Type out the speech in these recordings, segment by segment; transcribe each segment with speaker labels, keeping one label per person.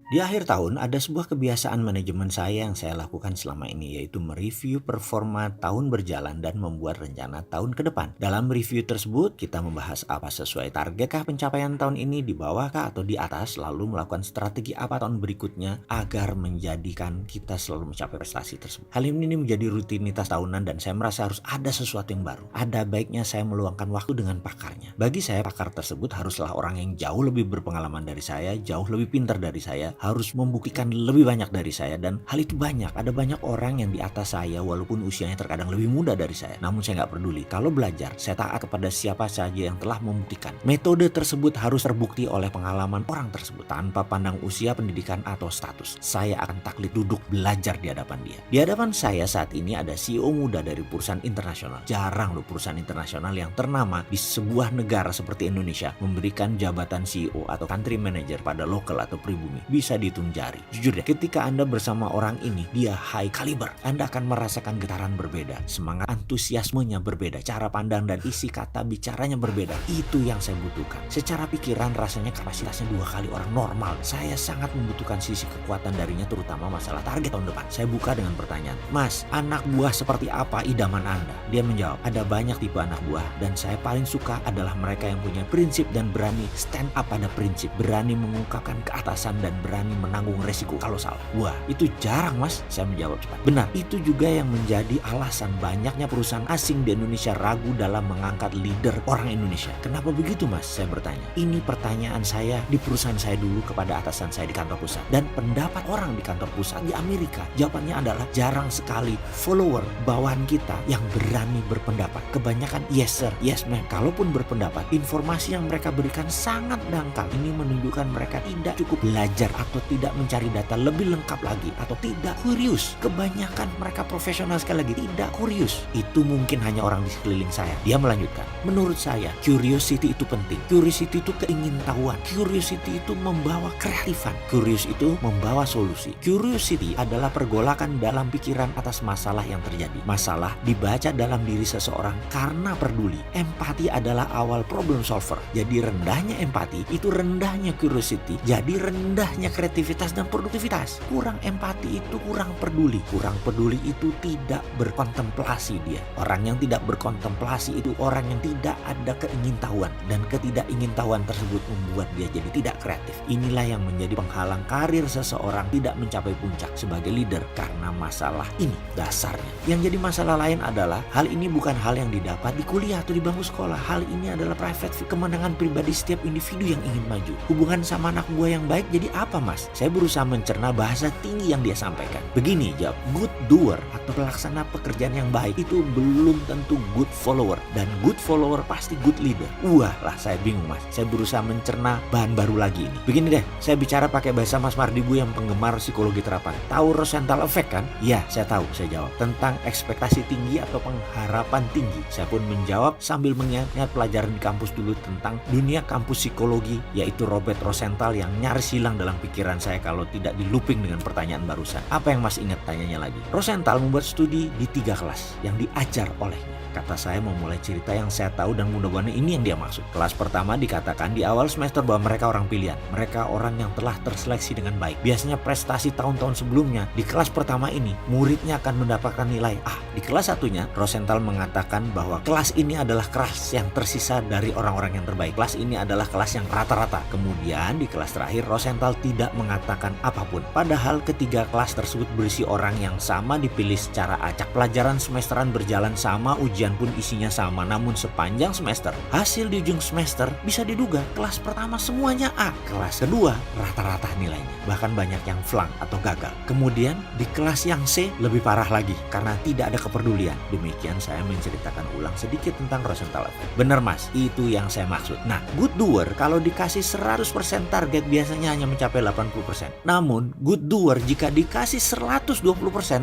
Speaker 1: Di akhir tahun, ada sebuah kebiasaan manajemen saya yang saya lakukan selama ini, yaitu mereview performa tahun berjalan dan membuat rencana tahun ke depan. Dalam review tersebut, kita membahas apa sesuai targetkah pencapaian tahun ini, di bawahkah atau di atas, lalu melakukan strategi apa tahun berikutnya agar menjadikan kita selalu mencapai prestasi tersebut. Hal ini menjadi rutinitas tahunan dan saya merasa harus ada sesuatu yang baru. Ada baiknya saya meluangkan waktu dengan pakarnya. Bagi saya, pakar tersebut haruslah orang yang jauh lebih berpengalaman dari saya, jauh lebih pintar dari saya, harus membuktikan lebih banyak dari saya, dan hal itu banyak. Ada banyak orang yang di atas saya walaupun usianya terkadang lebih muda dari saya. Namun saya nggak peduli. Kalau belajar, saya taat kepada siapa saja yang telah membuktikan. Metode tersebut harus terbukti oleh pengalaman orang tersebut tanpa pandang usia, pendidikan, atau status. Saya akan taklid duduk belajar di hadapan dia. Di hadapan saya saat ini ada CEO muda dari perusahaan internasional. Jarang loh perusahaan internasional yang ternama di sebuah negara seperti Indonesia memberikan jabatan CEO atau country manager pada lokal atau pribumi. Bisa dihitung jari. Jujur deh, ketika Anda bersama orang ini, dia high caliber, Anda akan merasakan getaran berbeda, semangat antusiasmenya berbeda, cara pandang dan isi kata bicaranya berbeda. Itu yang saya butuhkan. Secara pikiran rasanya kapasitasnya 2 kali orang normal. Saya sangat membutuhkan sisi kekuatan darinya, terutama masalah target tahun depan. Saya buka dengan pertanyaan, "Mas, anak buah seperti apa idaman Anda?" Dia menjawab, "Ada banyak tipe anak buah dan saya paling suka adalah mereka yang punya prinsip dan berani stand up pada prinsip, berani mengungkapkan keatasan dan berani menanggung resiko kalau salah." Wah, itu jarang, Mas, saya menjawab cepat. Benar, itu juga yang menjadi alasan banyaknya perusahaan asing di Indonesia ragu dalam mengangkat leader orang Indonesia. Kenapa begitu, Mas? Saya bertanya. Ini pertanyaan saya di perusahaan saya dulu kepada atasan saya di kantor pusat. Dan pendapat orang di kantor pusat di Amerika, jawabannya adalah jarang sekali follower bawahan kita yang berani berpendapat. Kebanyakan yes sir, yes ma'am. Kalaupun berpendapat, informasi yang mereka berikan sangat dangkal. Ini menunjukkan mereka tidak cukup belajar atau tidak mencari data lebih lengkap lagi, atau tidak kurius. Kebanyakan mereka profesional, sekali lagi tidak kurius. Itu mungkin hanya orang di sekeliling saya. Dia melanjutkan, menurut saya curiosity itu penting. Curiosity itu keingintahuan. Curiosity itu membawa kreatifan. Curious itu membawa solusi. Curiosity adalah pergolakan dalam pikiran atas masalah yang terjadi. Masalah dibaca dalam diri seseorang karena peduli. Empati adalah awal problem solver. Jadi rendahnya empati itu rendahnya curiosity. Jadi rendahnya kreativitas dan produktivitas. Kurang empati itu kurang peduli. Kurang peduli itu tidak berkontemplasi dia. Orang yang tidak berkontemplasi itu orang yang tidak ada keingintahuan. Dan ketidakingintahuan tersebut membuat dia jadi tidak kreatif. Inilah yang menjadi penghalang karir seseorang tidak mencapai puncak sebagai leader karena masalah ini dasarnya. Yang jadi masalah lain adalah hal ini bukan hal yang didapat di kuliah atau di bangku sekolah. Hal ini adalah private kemenangan pribadi setiap individu yang ingin maju. Hubungan sama anak buah yang baik jadi apa, Mas? Saya berusaha mencerna bahasa tinggi yang dia sampaikan. Begini jawab, good doer atau pelaksana pekerjaan yang baik itu belum tentu good follower, dan good follower pasti good leader. Wah lah, saya bingung, Mas. Saya berusaha mencerna bahan baru lagi ini. Begini deh, saya bicara pakai bahasa Mas Mardigu yang penggemar psikologi terapan. Tahu Rosenthal Effect kan? Ya, saya tahu, saya jawab. Tentang ekspektasi tinggi atau pengharapan tinggi. Saya pun menjawab sambil mengingat pelajaran di kampus dulu tentang dunia kampus psikologi, yaitu Robert Rosenthal yang nyaris hilang dalam pikiran saya kalau tidak di looping dengan pertanyaan barusan. Apa yang Mas ingat? Tanyanya lagi. Rosenthal membuat studi di 3 kelas yang diajar olehnya. Kata saya memulai cerita yang saya tahu dan mudah-mudahan ini yang dia maksud. Kelas pertama dikatakan di awal semester bahwa mereka orang pilihan. Mereka orang yang telah terseleksi dengan baik. Biasanya prestasi tahun-tahun sebelumnya. Di kelas pertama ini, muridnya akan mendapatkan nilai A. Di kelas satunya, Rosenthal mengatakan bahwa kelas ini adalah kelas yang tersisa dari orang-orang yang terbaik. Kelas ini adalah kelas yang rata-rata. Kemudian di kelas terakhir, Rosenthal tidak mengatakan apapun. Padahal ketiga kelas tersebut berisi orang yang sama dipilih secara acak. Pelajaran semesteran berjalan sama, ujian pun isinya sama, namun sepanjang semester hasil di ujung semester bisa diduga kelas pertama semuanya A, kelas kedua rata-rata nilainya, bahkan banyak yang flunk atau gagal. Kemudian di kelas yang C lebih parah lagi karena tidak ada kepedulian. Demikian saya menceritakan ulang sedikit tentang Rosenthal Effect. Benar, Mas, itu yang saya maksud. Nah, good doer kalau dikasih 100% target biasanya hanya mencapai 80%. Namun good doer jika dikasih 120%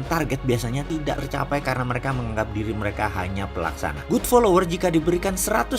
Speaker 1: target biasanya tidak tercapai karena mereka menganggap diri mereka hanya pelaksana. Good follower jika diberikan 150%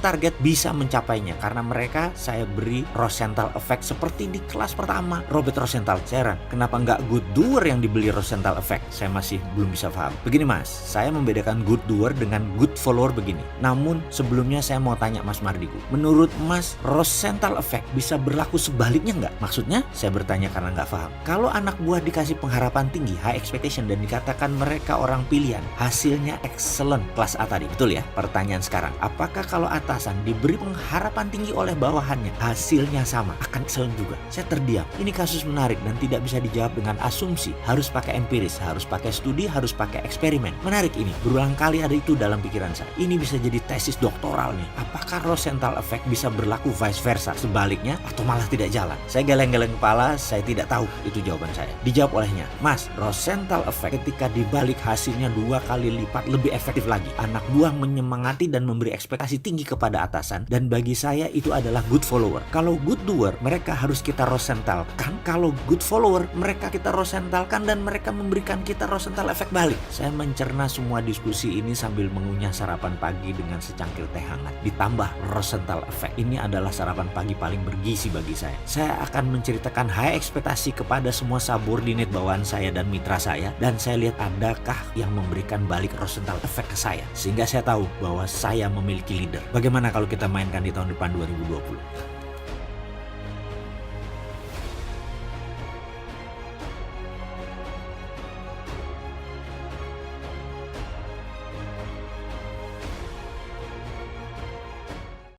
Speaker 1: target bisa mencapainya karena mereka saya beri Rosenthal Effect seperti di kelas pertama. Robert Rosenthal, saya heran kenapa nggak good doer yang dibeli Rosenthal Effect? Saya masih belum bisa paham. Begini, Mas, saya membedakan good doer dengan good follower begini. Namun sebelumnya saya mau tanya Mas Mardigu, menurut Mas Rosenthal Effect bisa berlaku sebaliknya nggak? Maksudnya? Saya bertanya karena nggak paham. Kalau anak buah dikasih pengharapan tinggi, high expectation, dan dikatakan mereka orang pilihan, hasilnya excellent, kelas A tadi, betul ya? Pertanyaan sekarang, apakah kalau atasan diberi pengharapan tinggi oleh bawahannya, hasilnya sama, akan excellent juga? Saya terdiam. Ini kasus menarik dan tidak bisa dijawab dengan asumsi. Harus pakai empiris, harus pakai studi, harus pakai eksperimen. Menarik ini, berulang kali ada itu dalam pikiran saya. Ini bisa jadi tesis doktoral nih. Apakah Rosenthal effect bisa berlaku vice versa, sebaliknya, atau malah tidak jalan? Saya geleng-geleng kepala, saya tidak tahu itu jawaban saya. Dijawab olehnya, Mas, Rosenthal effect ketika dibalik hasilnya 2 kali lipat lebih efektif lagi. Anak buah menyemangati dan memberi ekspektasi tinggi kepada atasan, dan bagi saya itu adalah good follower. Kalau good doer, mereka harus kita Rosenthalkan. Kalau good follower, mereka kita Rosenthalkan dan mereka memberikan kita Rosenthal effect balik. Saya mencerna semua diskusi ini sambil mengunyah sarapan pagi dengan secangkir teh hangat. Ditambah Rosenthal effect. Ini adalah sarapan pagi paling bergizi bagi saya. Saya akan menceritakan high ekspektasi kepada semua subordinate bawahan saya dan mitra saya, dan saya lihat adakah yang memberikan balik Rosenthal effect ke saya, sehingga saya tahu bahwa saya memiliki leader. Bagaimana kalau kita mainkan di tahun depan 2020?